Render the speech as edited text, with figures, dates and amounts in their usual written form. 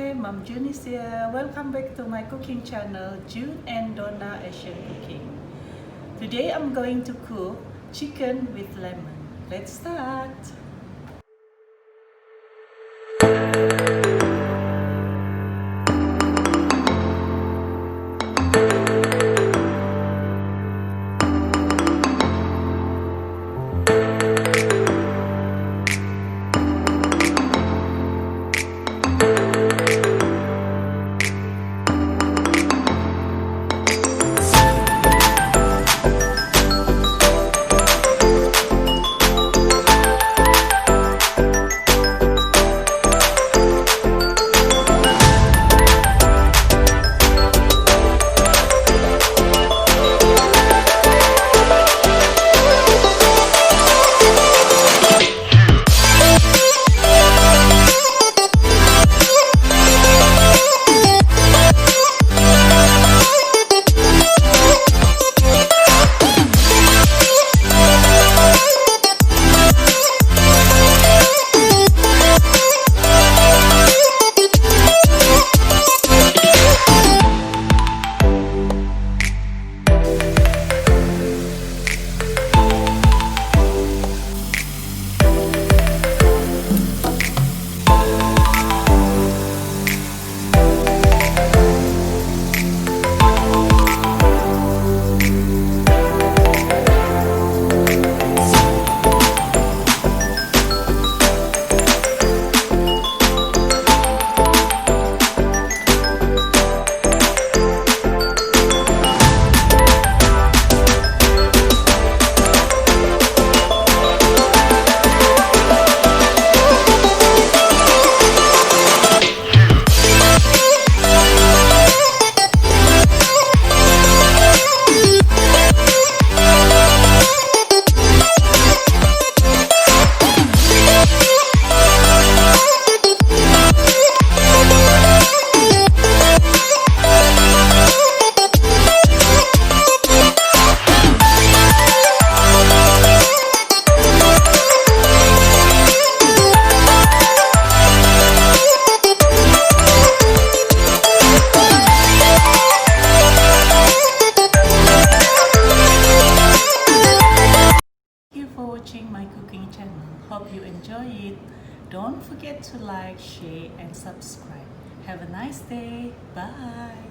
Hi, Mom June is here. Welcome back to my cooking channel, June and Donna Asian Cooking. Today I'm going to cook chicken with lemon. Let's start. Watching my cooking channel. Hope you enjoy it. Don't forget to like, share and subscribe. Have a nice day. Bye.